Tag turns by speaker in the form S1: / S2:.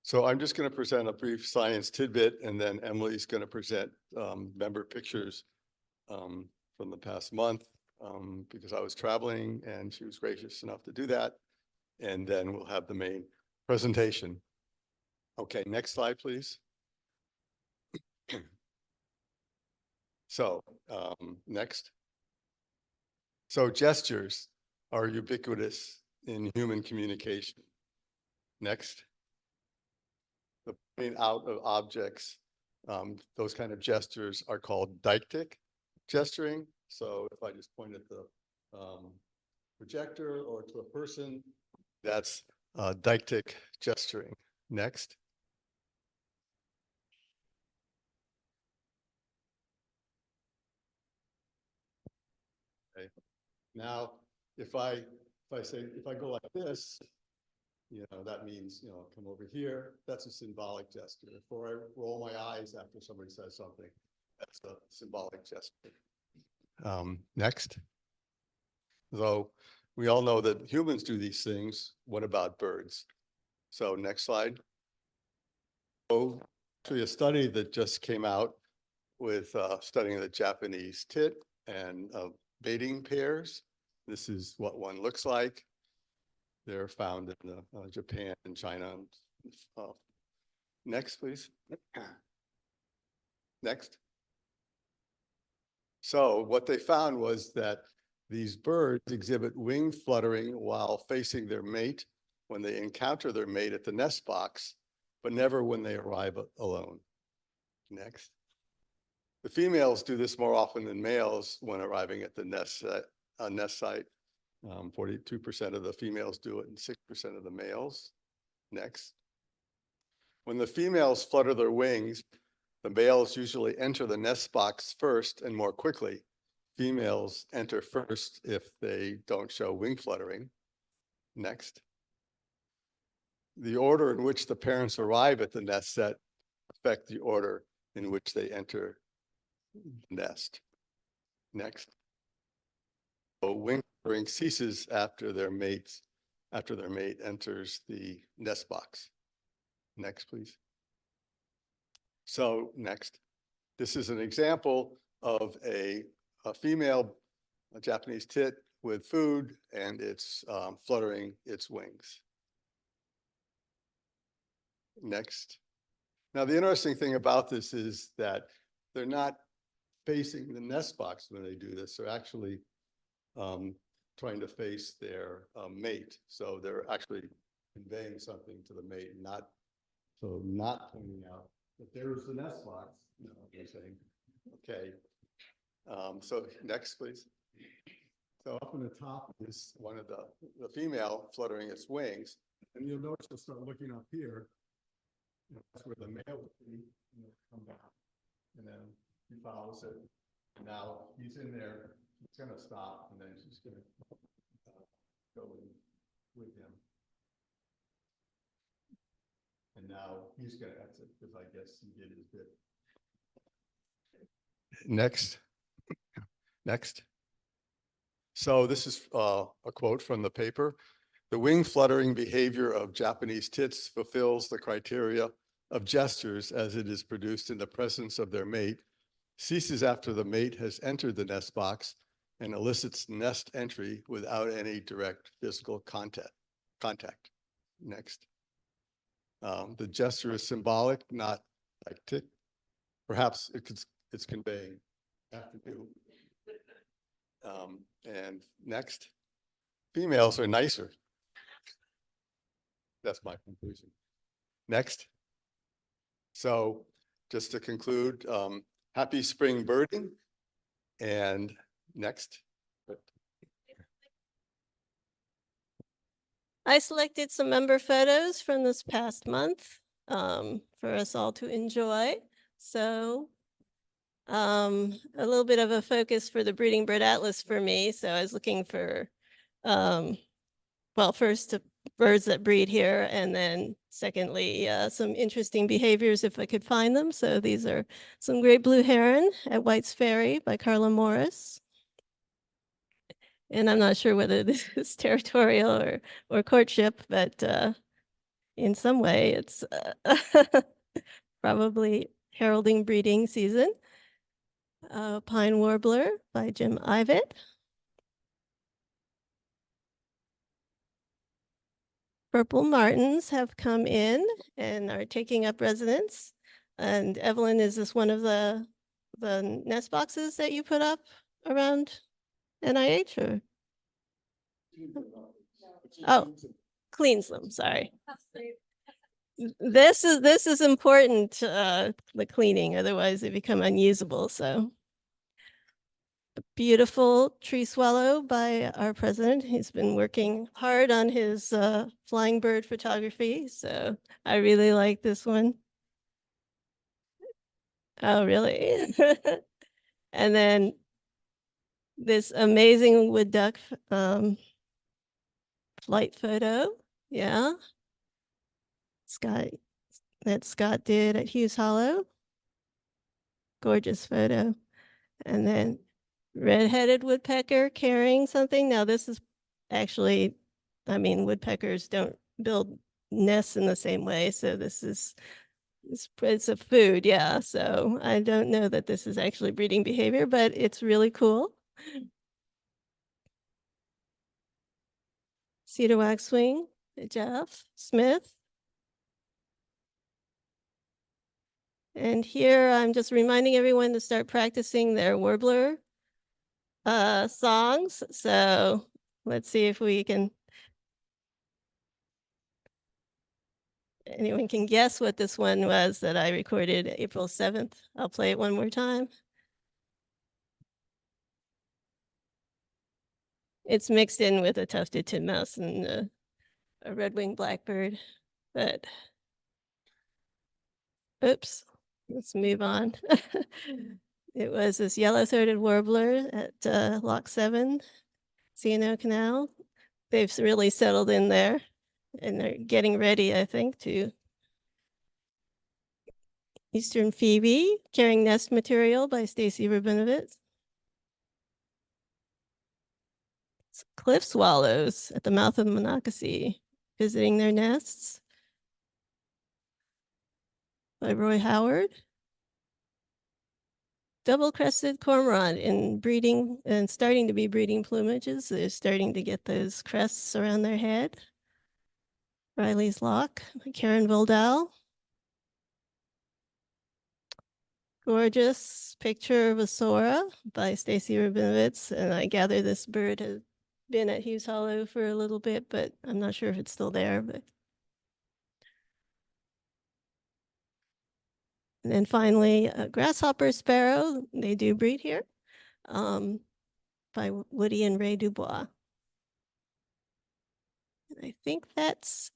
S1: So I'm just going to present a brief science tidbit, and then Emily's going to present member pictures from the past month because I was traveling and she was gracious enough to do that. And then we'll have the main presentation. Okay, next slide, please. So next. So gestures are ubiquitous in human communication. Next. The pointing out of objects, those kind of gestures are called deictic gesturing. So if I just point at the projector or to a person, that's deictic gesturing. Next. Okay. Now, if I go like this, that means, come over here. That's a symbolic gesture. If I roll my eyes after somebody says something, that's a symbolic gesture. Next. Though we all know that humans do these things, what about birds? So next slide. So actually a study that just came out with studying the Japanese tit and mating pairs. This is what one looks like. They're found in Japan and China. Next, please. Next. So what they found was that these birds exhibit wing fluttering while facing their mate when they encounter their mate at the nest box, but never when they arrive alone. Next. The females do this more often than males when arriving at the nest site. 42% of the females do it and 6% of the males. Next. When the females flutter their wings, the males usually enter the nest box first and more quickly. Females enter first if they don't show wing fluttering. Next. The order in which the parents arrive at the nest set affect the order in which they enter the nest. Next. So wing fluttering ceases after their mate enters the nest box. Next, please. So next. This is an example of a female Japanese tit with food, and it's fluttering its wings. Next. Now, the interesting thing about this is that they're not facing the nest box when they do this. They're actually trying to face their mate. So they're actually conveying something to the mate, not pointing out that there's the nest box. They're saying, okay. So next, please. So up in the top is one of the female fluttering its wings. And you'll notice she'll start looking up here. That's where the male would be, come down. And then he follows it. And now he's in there. He's going to stop, and then she's going to go in with him. And now he's going to exit because I guess he did his bit. Next. Next. So this is a quote from the paper. The wing fluttering behavior of Japanese tits fulfills the criteria of gestures as it is produced in the presence of their mate, ceases after the mate has entered the nest box, and elicits nest entry without any direct physical contact. Next. The gesture is symbolic, not deictic. Perhaps it's conveying. Have to do. And next, females are nicer. That's my conclusion. Next. So just to conclude, happy spring birding. And next.
S2: I selected some member photos from this past month for us all to enjoy. So a little bit of a focus for the Breeding Bird Atlas for me. So I was looking for, well, first birds that breed here, and then secondly, some interesting behaviors if I could find them. So these are some great blue heron at White's Ferry by Carla Morris. And I'm not sure whether this is territorial or courtship, but in some way, it's probably heralding breeding season. Pine Warbler by Jim Ivet. Purple martins have come in and are taking up residence. And Evelyn, is this one of the nest boxes that you put up around NIH or? Oh, cleans them, sorry. This is important, the cleaning, otherwise they become unusable, so. A beautiful tree swallow by our president. He's been working hard on his flying bird photography, so I really like this one. Oh, really? And then this amazing wood duck flight photo. Yeah. Scott, that Scott did at Hughes Hollow. Gorgeous photo. And then red-headed woodpecker carrying something. Now this is actually, I mean, woodpeckers don't build nests in the same way. So this is, it's a food. Yeah. So I don't know that this is actually breeding behavior, but it's really cool. Cedar waxwing, Jeff Smith. And here I'm just reminding everyone to start practicing their warbler songs. So let's see if we can, anyone can guess what this one was that I recorded April 7th. I'll play it one more time. It's mixed in with a tufted titmouse and a red-winged blackbird, but oops, let's move on. It was this yellow-throated warbler at Lock 7, C&O Canal. They've really settled in there and they're getting ready, I think, to Eastern Phoebe, Carrying Nest Material by Stacy Rubinovitz. Cliff swallows at the mouth of Monocacy, visiting their nests by Roy Howard. Double-crested cormorant in breeding and starting to be breeding plumages. They're starting to get those crests around their head. Riley's Lock, Karen Voldal. Gorgeous picture of a Sora by Stacy Rubinovitz. And I gather this bird has been at Hughes Hollow for a little bit, but I'm not sure if it's still there. But and then finally, a grasshopper sparrow. They do breed here, by Woody and Ray Dubois. And I think that's